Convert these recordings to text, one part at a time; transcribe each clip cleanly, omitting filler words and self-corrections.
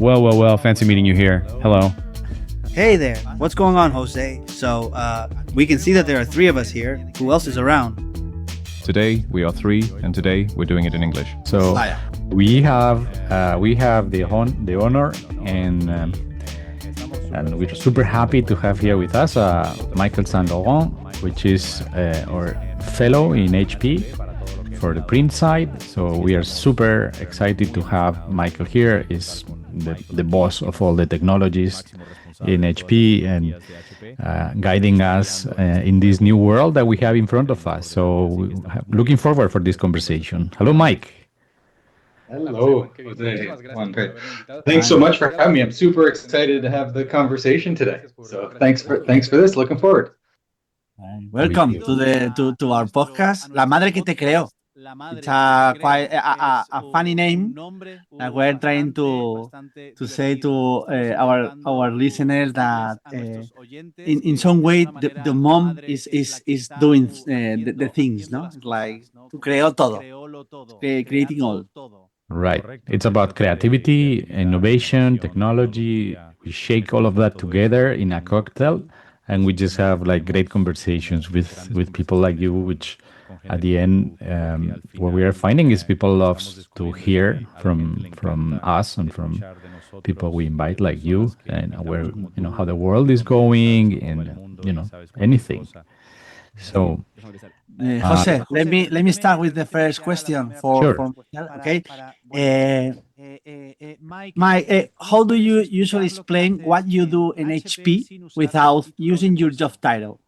Well. Fancy meeting you here. Hello. Hey there, what's going on, Jose? So, we can see that there are three of us here. Who else is around? Today we are three, and today we're doing it in English. So we have the honor and we're super happy to have here with us Michael San Laurent, which is our fellow in HP for the print side. So we are super excited to have Michael here. Is the boss of all the technologies in HP and guiding us in this new world that we have in front of us. So looking forward for this conversation. Hello, Mike. Hello, Jose. Juan, great. Thanks so much for having me. I'm super excited to have the conversation today. So thanks for this. Looking forward. Welcome to our podcast, La Madre Que Te Creó. It's quite a funny name that we're trying to say to our listeners that in some way the mom is doing the things, no? Like to creó todo, creating all. Right. It's about creativity, innovation, technology. We shake all of that together in a cocktail, and we just have like great conversations with people like you, which at the end, what we are finding is people love to hear from us and from people we invite like you, and where how the world is going, and anything. So Jose, let me start with the first question Sure. for okay. Mike, how do you usually explain what you do in HP without using your job title?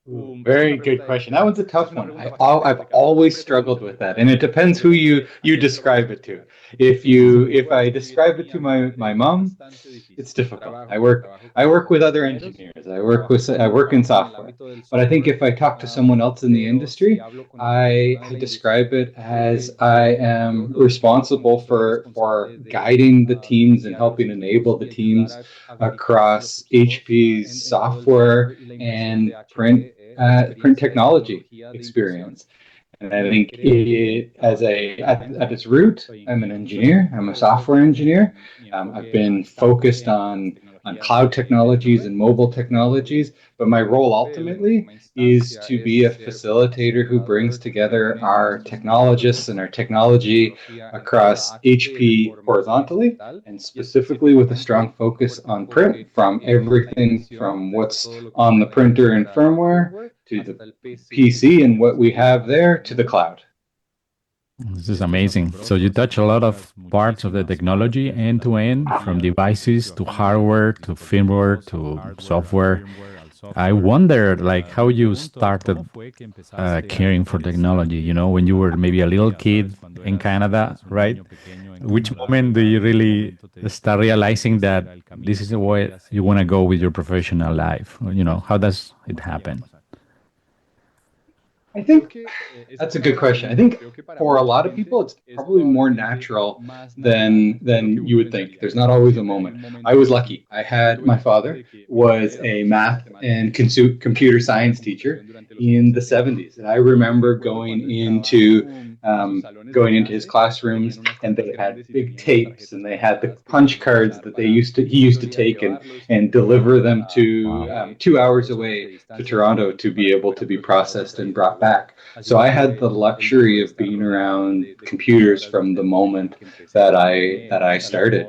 Very good question. That one's a tough one. I've always struggled with that, and it depends who you describe it to. If I describe it to my mom, it's difficult. I work with other engineers. I work in software. But I think if I talk to someone else in the industry, I describe it as I am responsible for guiding the teams and helping enable the teams across HP's software and print technology experience. And I think at its root, I'm an engineer. I'm a software engineer. I've been focused on cloud technologies and mobile technologies, but my role ultimately is to be a facilitator who brings together our technologists and our technology across HP horizontally, and specifically with a strong focus on print, from everything from what's on the printer and firmware to the PC and what we have there to the cloud. This is amazing. So you touch a lot of parts of the technology end to end, from devices to hardware to firmware to software. I wonder, like, how you started caring for technology. When you were maybe a little kid in Canada, right? Which moment do you really start realizing that this is the way you want to go with your professional life? How does it happen? I think that's a good question. I think for a lot of people, it's probably more natural than you would think. There's not always a moment. I was lucky. My father was a math and computer science teacher in the 70s, and I remember going into his classrooms, and they had big tapes, and they had the punch cards that he used to take and deliver them to 2 hours away to Toronto to be able to be processed and brought back. So I had the luxury of being around computers from the moment that I started,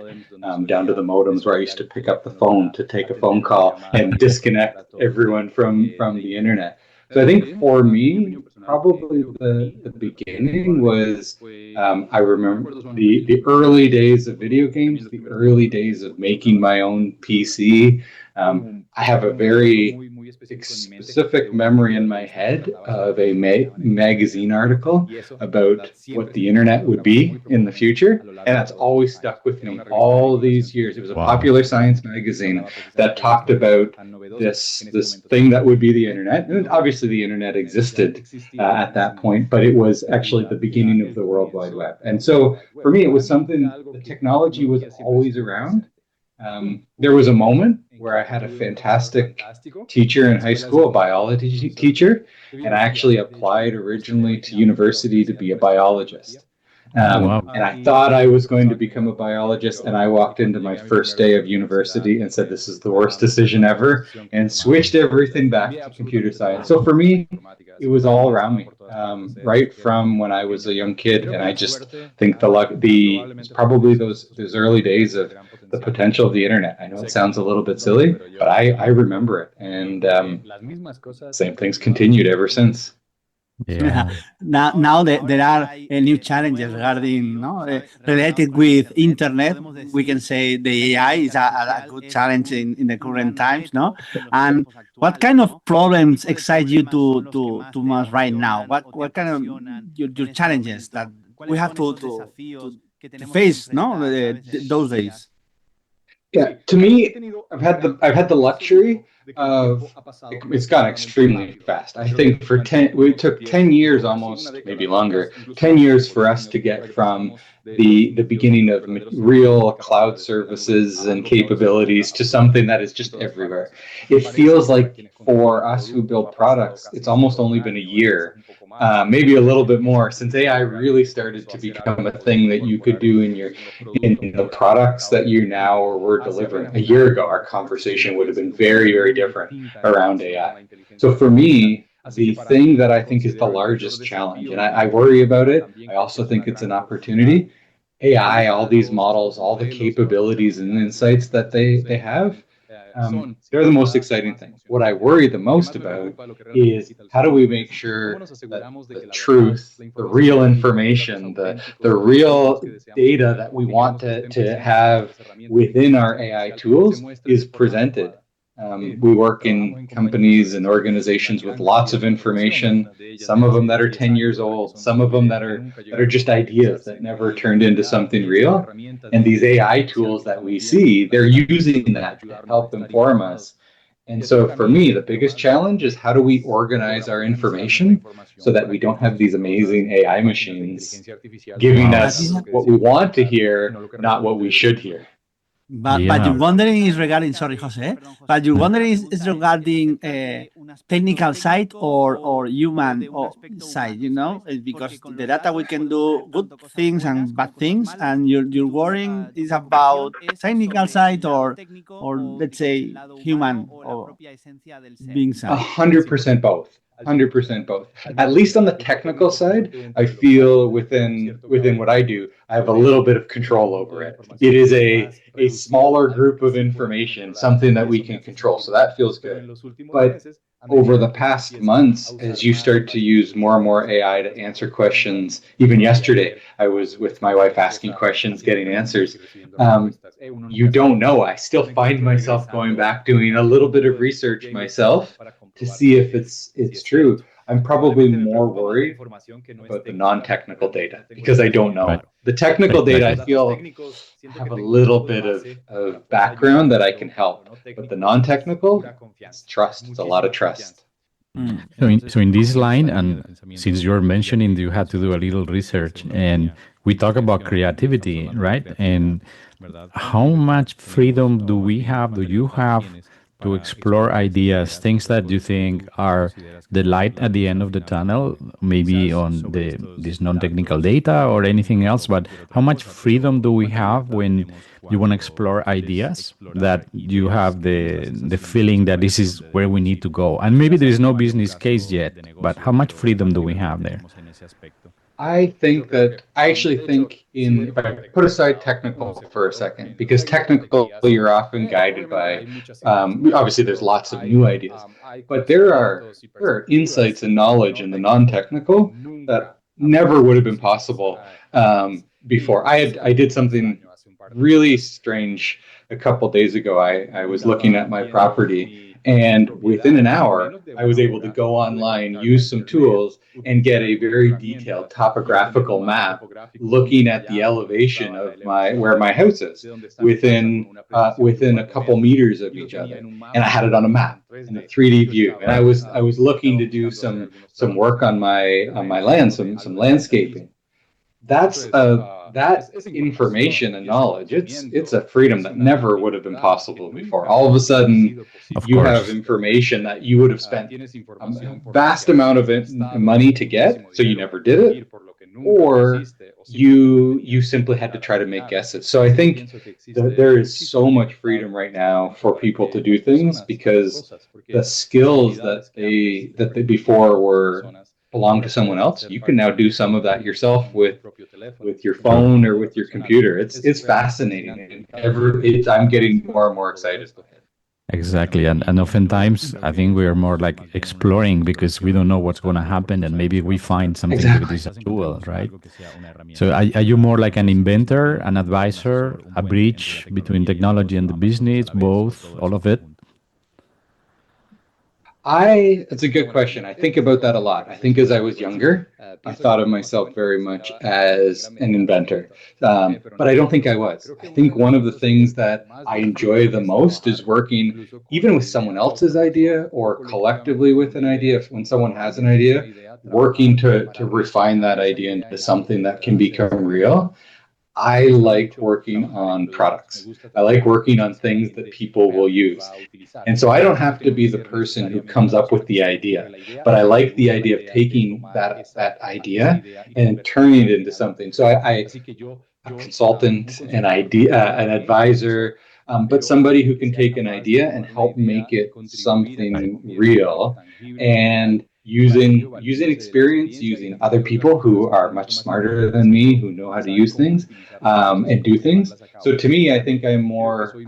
down to the modems where I used to pick up the phone to take a phone call and disconnect everyone from the internet. So I think for me, probably the beginning was, I remember the early days of video games, the early days of making my own PC. I have a very specific memory in my head of a magazine article about what the internet would be in the future, and that's always stuck with me all these years. It was a popular science magazine that talked about this thing that would be the internet, and obviously the internet existed at that point, but it was actually the beginning of the World Wide Web. And so for me, it was something, the technology was always around. There was a moment where I had a fantastic teacher in high school, a biology teacher, and I actually applied originally to university to be a biologist. Wow. And I thought I was going to become a biologist, and I walked into my first day of university and said, this is the worst decision ever, and switched everything back to computer science. So for me, it was all around me, right from when I was a young kid. And I just think it's probably those early days of the potential of the internet. I know it sounds a little bit silly, but I remember it. And same things continued ever since. Yeah. Now there are new challenges regarding related with internet. We can say the AI is a good challenge in the current times, no? And what kind of problems excite you to much right now? What kind of your challenges that we have to face, no? Those days. Yeah, to me, I've had the luxury of it's gone extremely fast. I think we took 10 years, almost maybe longer, 10 years for us to get from the beginning of real cloud services and capabilities to something that is just everywhere. It feels like for us who build products, it's almost only been a year, maybe a little bit more, since AI really started to become a thing that you could do in the products that you now or were delivering. A year ago, our conversation would have been very, very different around AI. So for me, the thing that I think is the largest challenge, and I worry about it, I also think it's an opportunity. AI, all these models, all the capabilities and insights that they have, they're the most exciting things. What I worry the most about is how do we make sure that the truth, the real information, the real data that we want to have within our AI tools is presented. We work in companies and organizations with lots of information, some of them that are 10 years old, some of them that are just ideas that never turned into something real. And these AI tools that we see, they're using that to help inform us. And so for me, the biggest challenge is how do we organize our information so that we don't have these amazing AI machines giving us what we want to hear, not what we should hear. But your wondering is regarding, sorry, Jose, but your wondering is regarding technical side or human side, because the data we can do good things and bad things, and your worrying is about technical side or let's say human or being side. 100% both. 100% both. At least on the technical side, I feel within what I do, I have a little bit of control over it. It is a smaller group of information, something that we can control. So that feels good. But over the past months, as you start to use more and more AI to answer questions, even yesterday, I was with my wife asking questions, getting answers. You don't know. I still find myself going back, doing a little bit of research myself to see if it's true. I'm probably more worried about the non-technical data because I don't know. Right. The technical data, I feel, have a little bit of background that I can help. But the non-technical, it's trust. It's a lot of trust. So in this line, and since you're mentioning you had to do a little research, and we talk about creativity, right? And how much freedom do you have to explore ideas, things that you think are the light at the end of the tunnel, maybe on this non-technical data or anything else, but how much freedom do we have when you want to explore ideas that you have the feeling that this is where we need to go? And maybe there is no business case yet, but how much freedom do we have there? I actually think if I put aside technical for a second, because technical, you're often guided by, obviously there's lots of new ideas, but there are insights and knowledge in the non-technical that never would have been possible before. I did something really strange a couple days ago. I was looking at my property, and within an hour, I was able to go online, use some tools, and get a very detailed topographical map looking at the elevation of where my house is within a couple meters of each other. And I had it on a map in a 3D view. And I was looking to do some work on my land, some landscaping. That information and knowledge, it's a freedom that never would have been possible before. All of a sudden, you have information that you would have spent a vast amount of money to get, so you never did it, you simply had to try to make guesses. So I think there is so much freedom right now for people to do things because the skills that they before were belonged to someone else, you can now do some of that yourself with your phone or with your computer. It's fascinating. I'm getting more and more excited. Exactly. And oftentimes, I think we are more like exploring because we don't know what's going to happen. And maybe we find something that is a tool, right? So are you more like an inventor, an advisor, a bridge between technology and the business, both, all of it? It's a good question. I think about that a lot. I think as I was younger, I thought of myself very much as an inventor, but I don't think I was. I think one of the things that I enjoy the most is working even with someone else's idea or collectively with an idea. When someone has an idea, working to refine that idea into something that can become real. I like working on products. I like working on things that people will use. And so I don't have to be the person who comes up with the idea, but I like the idea of taking that idea and turning it into something. So I a consultant, an advisor, but somebody who can take an idea and help make it something real, and using experience, using other people who are much smarter than me, who know how to use things and do things. So to me, I think I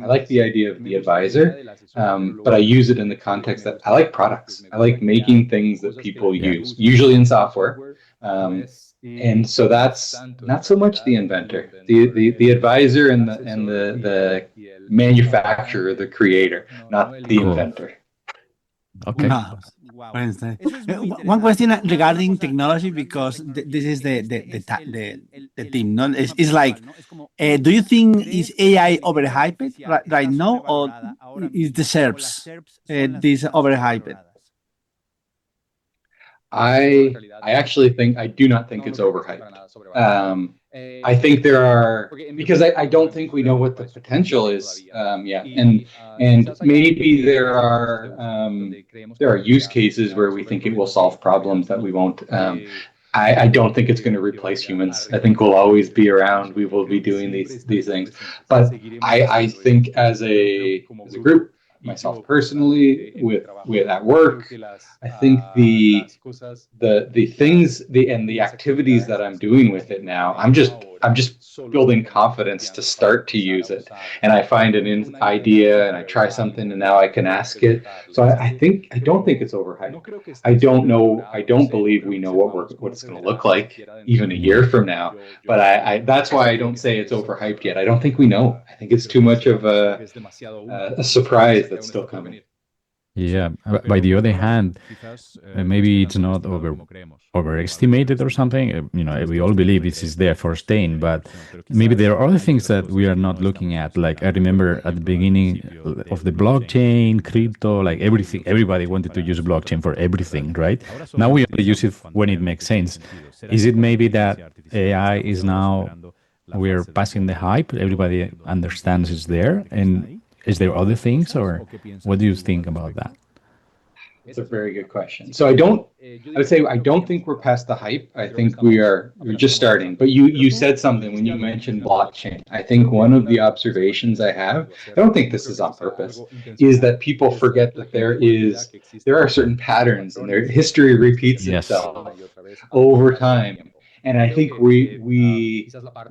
like the idea of the advisor, but I use it in the context that I like products. I like making things that people use, usually in software. And so that's not so much the inventor, the advisor and the manufacturer, the creator, not the inventor. Okay. One question regarding technology, because this is the theme. No, it's like, do you think is AI overhyped right now, or it deserves this overhyped? I actually I do not think it's overhyped. I think because I don't think we know what the potential is yet, and maybe there are use cases where we think it will solve problems that we won't. I don't think it's going to replace humans. I think we'll always be around. We will be doing these things, but I think as a group, myself personally, with at work, I think the things and the activities that I'm doing with it now, I'm just building confidence to start to use it, and I find an idea and I try something and now I can ask it. So I don't think it's overhyped. I don't believe we know what it's going to look like even a year from now, but that's why I don't say it's overhyped yet. I don't think we know. I think it's too much of a surprise that's still coming. Yeah. By the other hand, maybe it's not overestimated or something. We all believe this is there for staying, but maybe there are other things that we are not looking at. Like I remember at the beginning of the blockchain, crypto, like everything, everybody wanted to use blockchain for everything, right? Now we only use it when it makes sense. Is it maybe that AI is now, we're passing the hype, everybody understands it's there, and is there other things, or what do you think about that? It's a very good question. So I would say I don't think we're past the hype. I think we're just starting. But you said something when you mentioned blockchain. I think one of the observations I have, I don't think this is on purpose, is that people forget that there are certain patterns and their history repeats itself over time. And I think we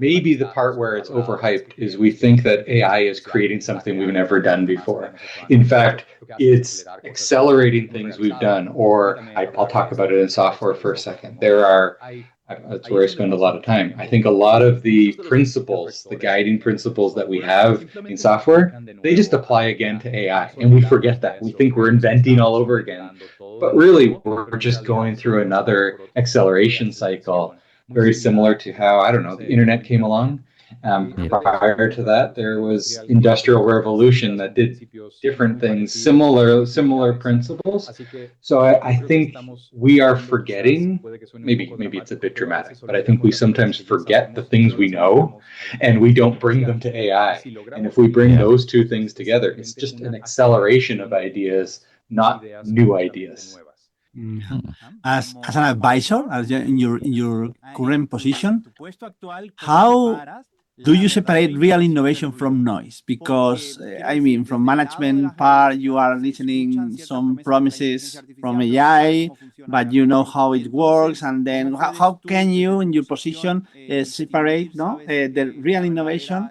maybe the part where it's overhyped is we think that AI is creating something we've never done before. In fact, it's accelerating things we've done, or I'll talk about it in software for a second. That's where I spend a lot of time. I think a lot of the principles, the guiding principles that we have in software, they just apply again to AI. And we forget that. We think we're inventing all over again. But really, we're just going through another acceleration cycle, very similar to how, I don't know, the internet came along. Prior to that, there was Industrial Revolution that did different things, similar principles. So I think we are forgetting, maybe it's a bit dramatic, but I think we sometimes forget the things we know and we don't bring them to AI. And if we bring those two things together, it's just an acceleration of ideas, not new ideas. As an advisor, as in your current position, how do you separate real innovation from noise? Because I mean, from management part, you are listening some promises from AI, but you know how it works, and then how can you, in your position, separate the real innovation,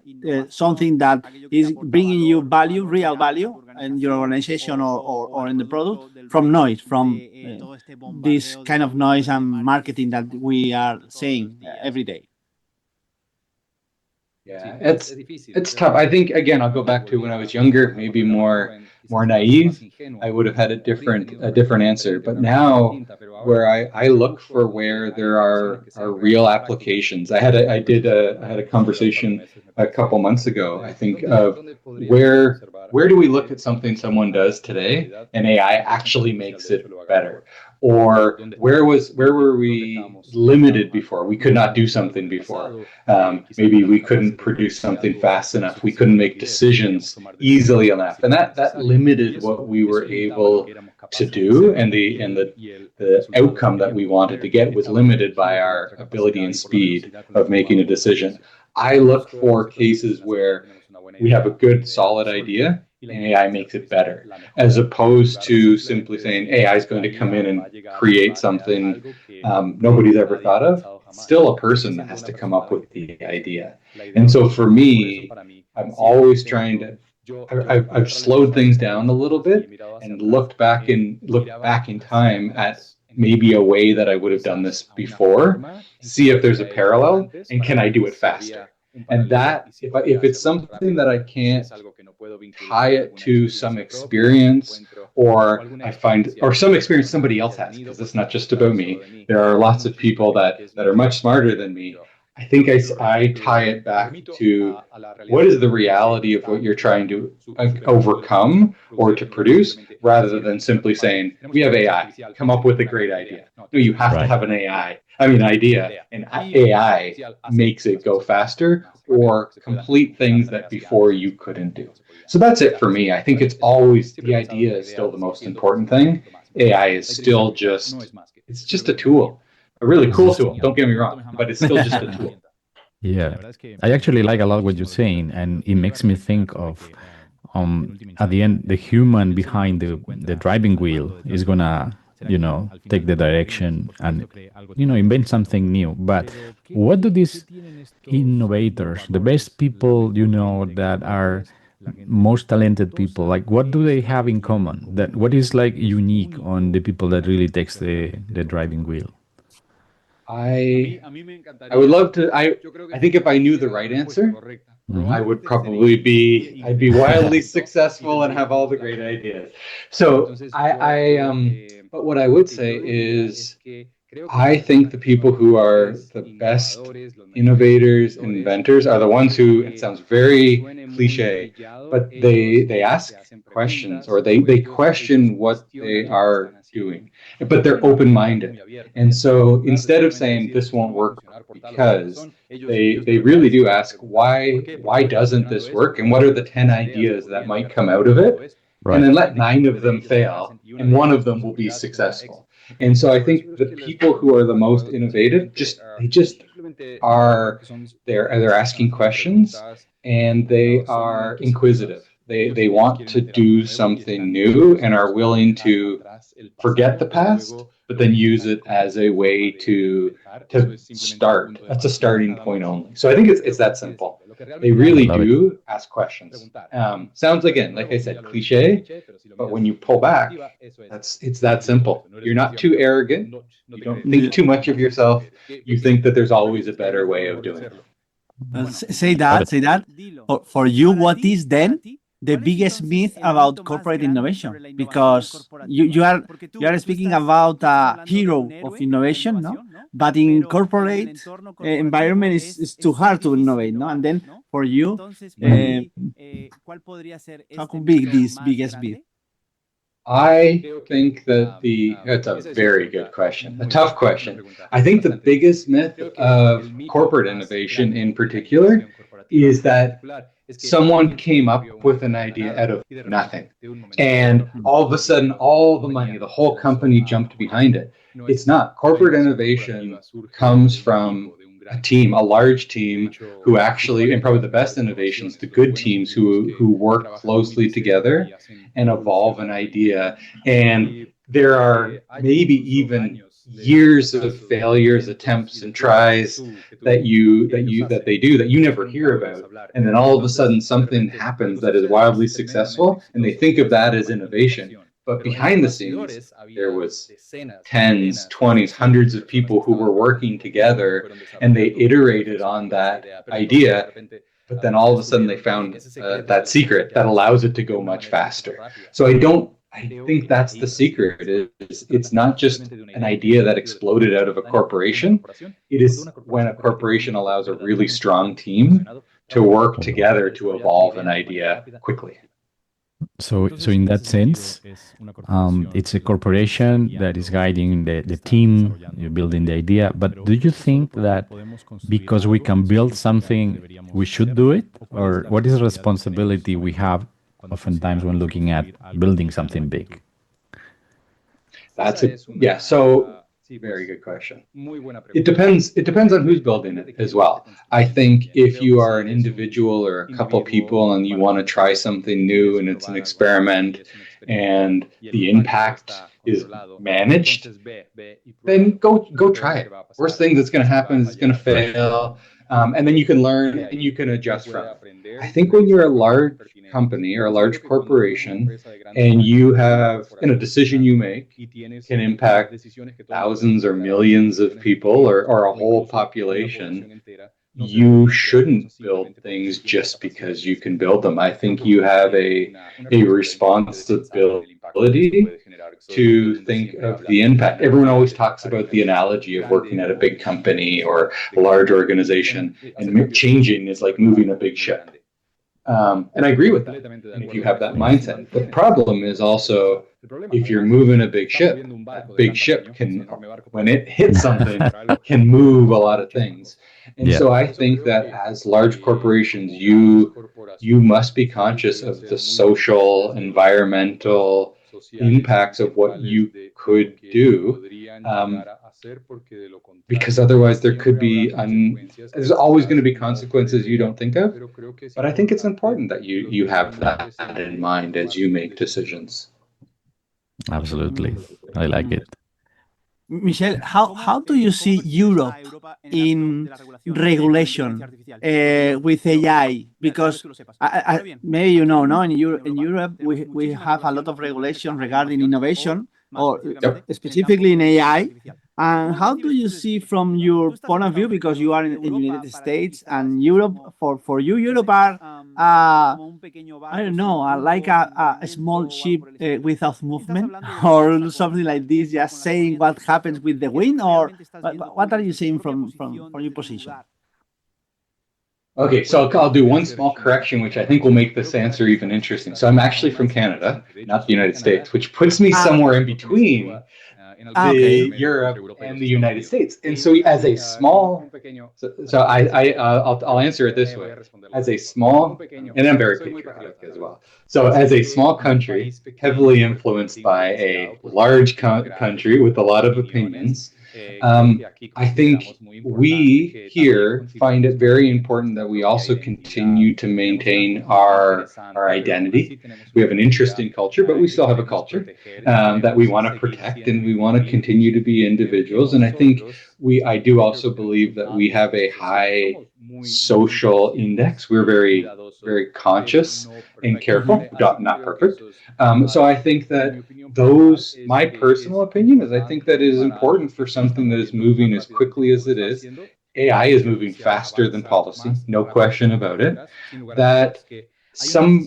something that is bringing you value, real value, in your organization or in the product, from noise, from this kind of noise and marketing that we are saying every day? Yeah, it's tough. I think again, I'll go back to when I was younger, maybe more naive. I would have had a different answer. But now, where I look for where there are real applications. I had a conversation a couple months ago, I think, of where do we look at something someone does today and AI actually makes it better? Or where were we limited before? We could not do something before. Maybe we couldn't produce something fast enough. We couldn't make decisions easily enough, and that limited what we were able to do, and the outcome that we wanted to get was limited by our ability and speed of making a decision. I look for cases where we have a good, solid idea, and AI makes it better, as opposed to simply saying AI is going to come in and create something nobody's ever thought of. It's still a person that has to come up with the idea. And so for me, I'm always trying to, I've slowed things down a little bit and looked back in time at maybe a way that I would have done this before, see if there's a parallel, and can I do it faster? And that, if it's something that I can't tie it to some experience, or some experience somebody else has, because it's not just about me. There are lots of people that are much smarter than me. I think I tie it back to what is the reality of what you're trying to overcome or to produce, rather than simply saying, we have AI, come up with a great idea. No, you have to have an idea, and AI makes it go faster or complete things that before you couldn't do. So that's it for me. I think it's always, the idea is still the most important thing. AI is still just a tool. A really cool tool, don't get me wrong, but it's still just a tool. Yeah, I actually like a lot what you're saying, and it makes me think of, at the end, the human behind the driving wheel is gonna, take the direction and, invent something new. But what do these innovators, the best people, that are most talented people, like, what do they have in common? That what is like unique on the people that really takes the driving wheel? I would love to. I think if I knew the right answer, I would probably I'd be wildly successful and have all the great ideas. So but what I would say is, I think the people who are the best innovators, inventors, are the ones who, it sounds very cliche, but they ask questions, or they question what they are doing, but they're open-minded. And so instead of saying this won't work because, they really do ask, why doesn't this work, and what are the 10 ideas that might come out of it? Right. And then let 9 of them fail, and 1 of them will be successful. And so I think the people who are the most innovative, they're asking questions, and they are inquisitive. They want to do something new and are willing to forget the past, but then use it as a way to start. That's a starting point only. So I think it's that simple. They really do ask questions. Sounds, again, like I said, cliche, but when you pull back, it's that simple. You're not too arrogant. You don't think too much of yourself. You think that there's always a better way of doing it. Say that. For you, what is then the biggest myth about corporate innovation? Because you are speaking about a hero of innovation, no? But in corporate environment, it's too hard to innovate, no? And then for you, how could be this biggest myth? I think that that's a very good question, a tough question. I think the biggest myth of corporate innovation in particular is that someone came up with an idea out of nothing. And all of a sudden, all the money, the whole company jumped behind it. It's not. Corporate innovation comes from a team, a large team who actually, and probably the best innovations, the good teams who work closely together and evolve an idea. And there are maybe even years of failures, attempts, and tries that they do that you never hear about, and then all of a sudden something happens that is wildly successful, and they think of that as innovation. But behind the scenes, there was tens, 20s, hundreds of people who were working together, and they iterated on that idea. But then all of a sudden they found that secret that allows it to go much faster. So I think that's the secret. It's not just an idea that exploded out of a corporation. It is when a corporation allows a really strong team to work together to evolve an idea quickly. So in that sense, it's a corporation that is guiding the team, you're building the idea. But do you think that because we can build something, we should do it? Or what is the responsibility we have oftentimes when looking at building something big? So very good question. It depends on who's building it as well. I think if you are an individual or a couple people and you want to try something new and it's an experiment and the impact is managed, then go try it. Worst thing that's going to happen is it's going to fail. And then you can learn and you can adjust from it. I think when you're a large company or a large corporation and a decision you make can impact thousands or millions of people or a whole population, you shouldn't build things just because you can build them. I think you have a responsibility to think of the impact. Everyone always talks about the analogy of working at a big company or a large organization, and changing is like moving a big ship. And I agree with that. And if you have that mindset, the problem is also if you're moving a big ship, that big ship can, when it hits something, can move a lot of things. And so I think that as large corporations, you must be conscious of the social, environmental impacts of what you could do, because otherwise there could be there's always going to be consequences you don't think of. But I think it's important that you have that in mind as you make decisions. Absolutely, I like it. Michel, how do you see Europe in regulation with AI? Because maybe you know, no, in Europe we have a lot of regulation regarding innovation, or specifically in AI. And how do you see from your point of view, because you are in the United States and Europe, for you, Europe are, I don't know, like a small ship without movement or something like this, just saying what happens with the wind, or what are you saying from your position? Okay, so I'll do one small correction, which I think will make this answer even interesting. So I'm actually from Canada, not the United States, which puts me somewhere in between Europe and the United States. And so as a small, I'll answer it this way. As a small, and I'm very patriotic as well. So as a small country, heavily influenced by a large country with a lot of opinions, I think we here find it very important that we also continue to maintain our identity. We have an interesting culture, but we still have a culture that we want to protect, and we want to continue to be individuals. And I think I do also believe that we have a high social index. We're very, very conscious and careful, not perfect. So I think that my personal opinion is, I think that it is important for something that is moving as quickly as it is. AI is moving faster than policy, no question about it. That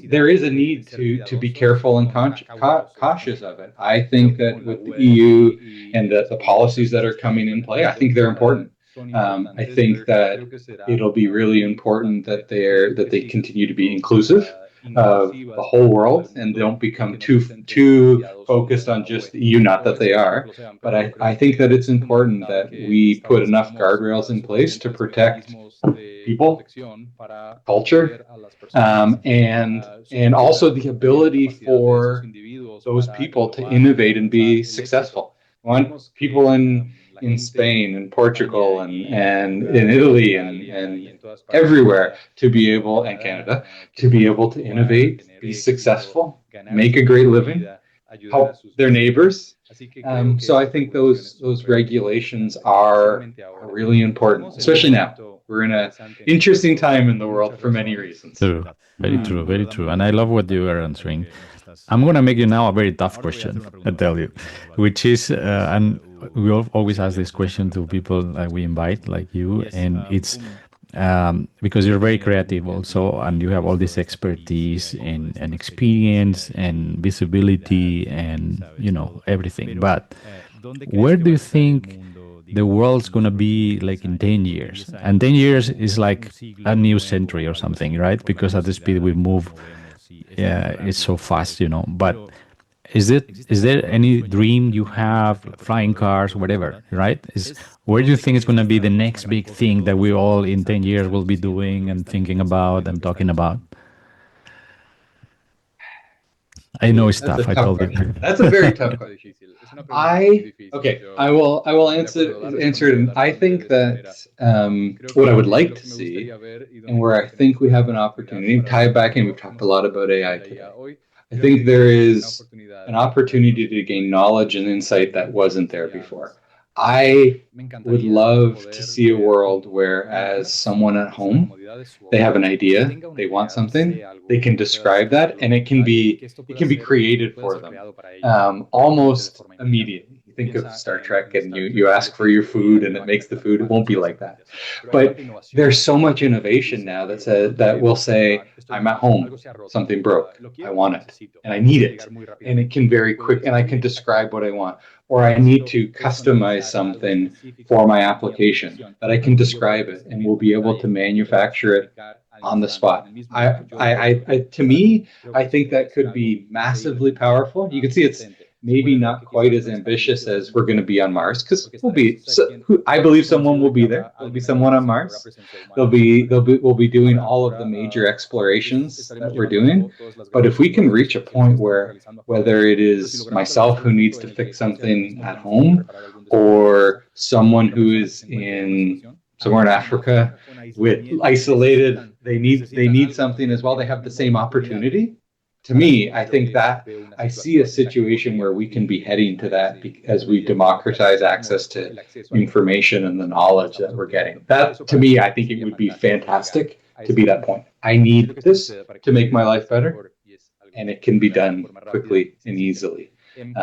there is a need to be careful and cautious of it. I think that with the EU and the policies that are coming in play, I think they're important. I think that it'll be really important that they continue to be inclusive of the whole world and don't become too focused on just the EU. Not that they are, but I think that it's important that we put enough guardrails in place to protect people, culture, and also the ability for those people to innovate and be successful. I want people in Spain and Portugal and in Italy and everywhere to be able, and Canada, to be able to innovate, be successful, make a great living, help their neighbors. So I think those regulations are really important, especially now. We're in an interesting time in the world for many reasons. True. Very true, very true. And I love what you are answering. I'm going to make you now a very tough question, I tell you, which is, and we always ask this question to people that we invite, like you, and it's because you're very creative also, and you have all this expertise and experience and visibility and, everything. But where do you think the world's going to be like in 10 years? And 10 years is like a new century or something, right? Because at the speed we move, it's so fast, But is there any dream you have, flying cars, whatever, right? Where do you think it's going to be the next big thing that we all in 10 years will be doing and thinking about and talking about? I know it's tough. I told you. That's a very tough question. I will answer it. And I think that what I would like to see, and where I think we have an opportunity, tie back in. We've talked a lot about AI today. I think there is an opportunity to gain knowledge and insight that wasn't there before. I would love to see a world where, as someone at home, they have an idea, they want something, they can describe that, and it can be created for them almost immediately. You think of Star Trek, and you ask for your food, and it makes the food. It won't be like that. But there's so much innovation now that will say, I'm at home, something broke, I want it, and I need it, and it can very quick, and I can describe what I want. Or I need to customize something for my application, that I can describe it and we'll be able to manufacture it on the spot. To me, I think that could be massively powerful. You can see it's maybe not quite as ambitious as we're going to be on Mars, because I believe someone will be there. There'll be someone on Mars. We'll be doing all of the major explorations that we're doing. But if we can reach a point where, whether it is myself who needs to fix something at home, or someone who is somewhere in Africa with isolated, they need something as well, they have the same opportunity. To me, I think that I see a situation where we can be heading to that as we democratize access to information and the knowledge that we're getting. That, to me, I think it would be fantastic to be that point. I need this to make my life better, and it can be done quickly and easily. And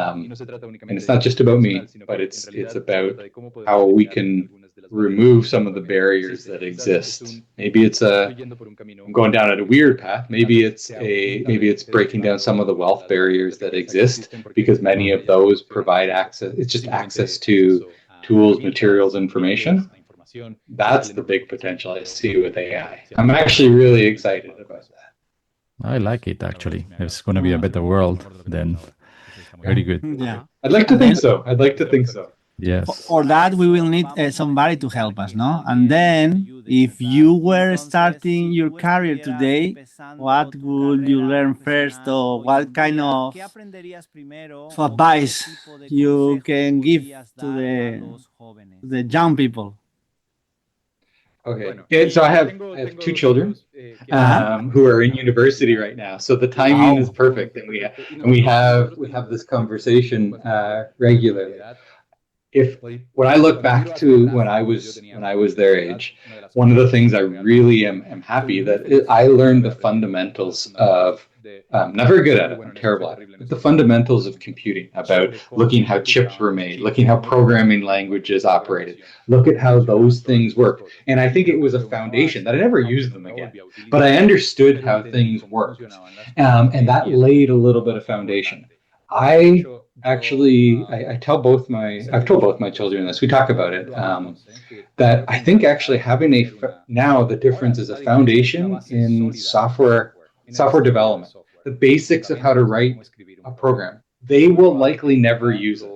it's not just about me, but it's about how we can remove some of the barriers that exist. Maybe I'm going down a weird path. Maybe it's breaking down some of the wealth barriers that exist, because many of those provide access. It's just access to tools, materials, information. That's the big potential I see with AI. I'm actually really excited about that. I like it, actually. It's going to be a better world then. Very good. Yeah. I'd like to think so. Yes. For that, we will need somebody to help us, no? And then, if you were starting your career today, what would you learn first, or what kind of advice you can give to the young people? Okay. So I have two children who are in university right now. So the timing is perfect, and we have this conversation regularly. When I look back to when I was their age, one of the things I really am happy that I learned the fundamentals of. Not very good at it. I'm terrible at it. But the fundamentals of computing, about looking how chips were made, looking how programming languages operated, look at how those things work. And I think it was a foundation that I never used them again, but I understood how things worked, and that laid a little bit of foundation. I've told both my children this. We talk about it. That I think actually having now the difference is a foundation in software development, the basics of how to write a program, they will likely never use it.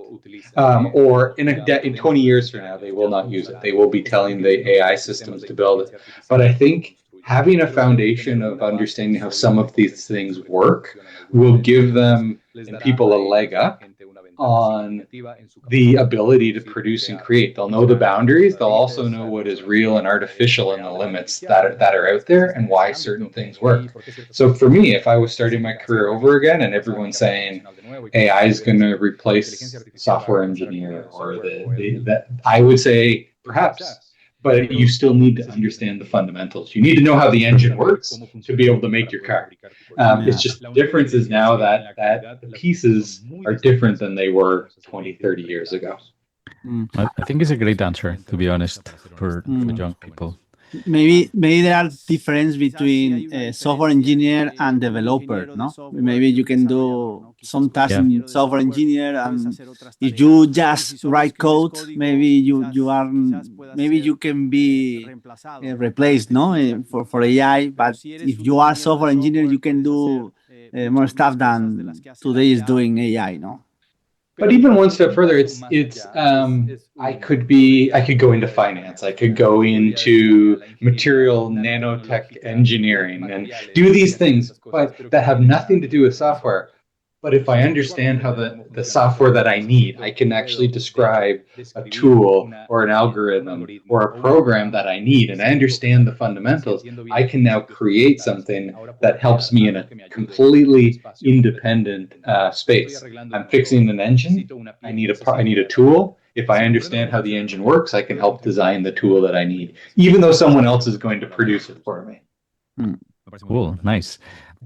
Or in 20 years from now, they will not use it. They will be telling the AI systems to build it. But I think having a foundation of understanding how some of these things work will give them and people a leg up on the ability to produce and create. They'll know the boundaries. They'll also know what is real and artificial and the limits that are out there and why certain things work. So for me, if I was starting my career over again and everyone's saying AI is going to replace software engineer or that, I would say perhaps, but you still need to understand the fundamentals. You need to know how the engine works to be able to make your car. It's just the difference is now that the pieces are different than they were 20, 30 years ago. I think it's a great answer, to be honest, for young people. Maybe there are difference between software engineer and developer, no? Maybe you can do some tasks in software engineer, and if you just write code, maybe you can be replaced, no, for AI. But if you are software engineer, you can do more stuff than today is doing AI, no? But even one step further, I could go into finance. I could go into material nanotech engineering and do these things, but that have nothing to do with software. But if I understand how the software that I need, I can actually describe a tool or an algorithm or a program that I need, and I understand the fundamentals, I can now create something that helps me in a completely independent space. I'm fixing an engine. I need a tool. If I understand how the engine works, I can help design the tool that I need, even though someone else is going to produce it for me. Cool, nice.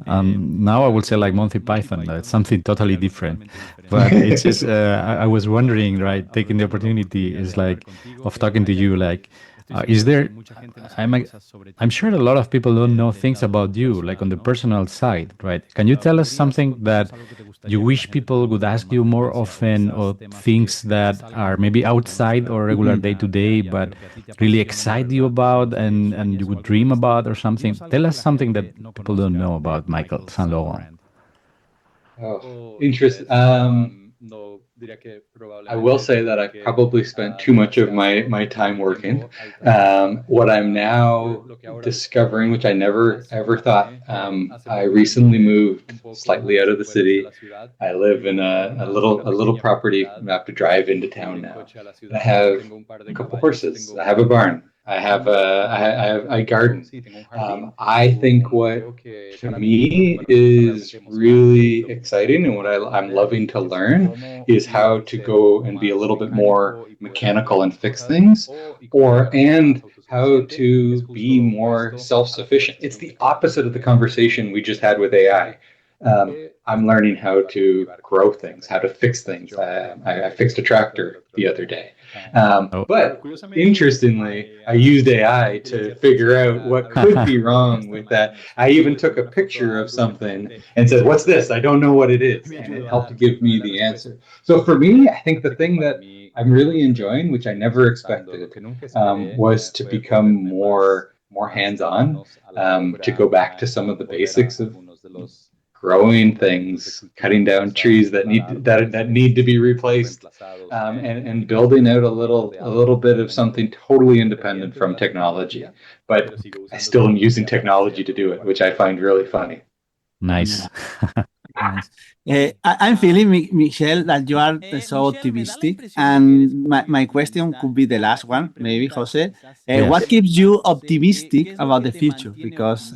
Now I would say like Monty Python, it's something totally different. But it's just, I was wondering, right, taking the opportunity is like of talking to you, like, is there, I'm sure a lot of people don't know things about you, like on the personal side, right? Can you tell us something that you wish people would ask you more often, or things that are maybe outside or regular day to day, but really excite you about and you would dream about or something? Tell us something that people don't know about Michael Saint Laurent. Oh, interesting. I will say that I probably spent too much of my time working. What I'm now discovering, which I never ever thought, I recently moved slightly out of the city. I live in a little property. I have to drive into town now. I have a couple horses. I have a barn. I have a garden. I think what to me is really exciting and what I'm loving to learn is how to go and be a little bit more mechanical and fix things, and how to be more self-sufficient. It's the opposite of the conversation we just had with AI. I'm learning how to grow things, how to fix things. I fixed a tractor the other day. But interestingly, I used AI to figure out what could be wrong with that. I even took a picture of something and said, "What's this? I don't know what it is." And it helped give me the answer. So for me, I think the thing that I'm really enjoying, which I never expected, was to become more hands-on, to go back to some of the basics of growing things, cutting down trees that need to be replaced, and building out a little bit of something totally independent from technology. But I still am using technology to do it, which I find really funny. Nice. Nice. I'm feeling, Michelle, that you are so optimistic. And my question could be the last one, maybe, Jose. What keeps you optimistic about the future? Because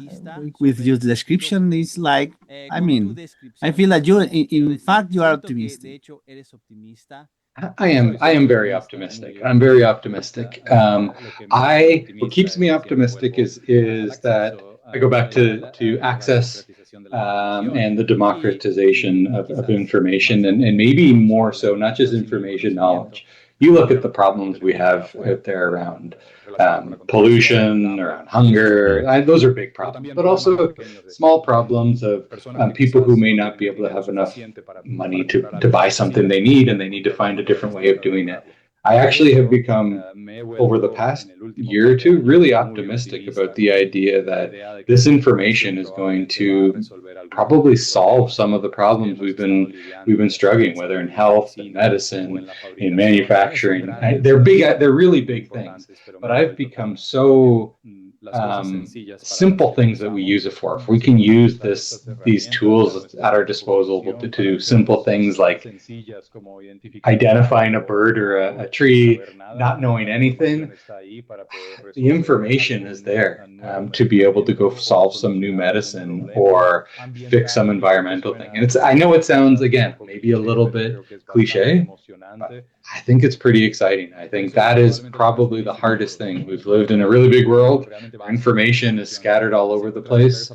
with your description, it's like, I mean, I feel that in fact, you are optimistic. I am very optimistic. I'm very optimistic. What keeps me optimistic is that I go back to access and the democratization of information, and maybe more so, not just information, knowledge. You look at the problems we have out there around pollution, around hunger. Those are big problems, but also small problems of people who may not be able to have enough money to buy something they need, and they need to find a different way of doing it. I actually have become, over the past year or two, really optimistic about the idea that this information is going to probably solve some of the problems we've been struggling, whether in health and medicine, in manufacturing. They're really big things, but I've become so simple things that we use it for. If we can use these tools at our disposal to do simple things like identifying a bird or a tree, not knowing anything, the information is there to be able to go solve some new medicine or fix some environmental thing. And I know it sounds, again, maybe a little bit cliche, but I think it's pretty exciting. I think that is probably the hardest thing. We've lived in a really big world. Information is scattered all over the place.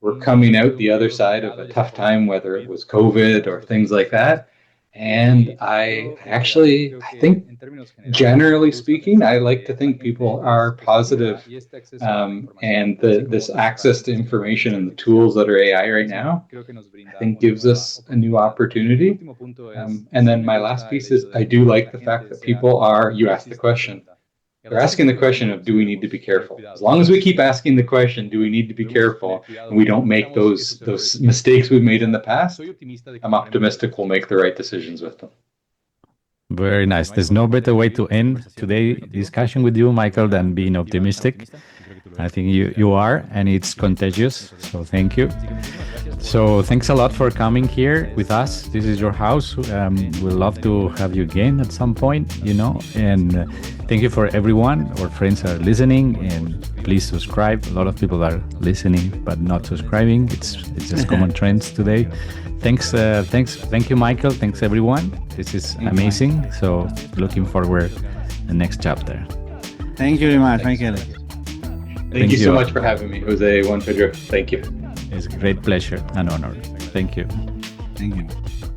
We're coming out the other side of a tough time, whether it was COVID or things like that. And I think, generally speaking, I like to think people are positive, and this access to information and the tools that are AI right now, I think gives us a new opportunity. And then my last piece is, I do like the fact that you asked the question. They're asking the question of, do we need to be careful? As long as we keep asking the question, do we need to be careful, and we don't make those mistakes we've made in the past, I'm optimistic we'll make the right decisions with them. Very nice. There's no better way to end today's discussion with you, Michael, than being optimistic. I think you are, and it's contagious. So thank you. So thanks a lot for coming here with us. This is your house. We'd love to have you again at some point, and thank you for everyone. Our friends are listening, and please subscribe. A lot of people are listening but not subscribing. It's just common trends today. Thanks. Thank you, Michael. Thanks, everyone. This is amazing. So looking forward to the next chapter. Thank you very much, Michael. Thank you so much for having me, Jose, Juan Pedro. Thank you. It's a great pleasure and honor. Thank you. Thank you.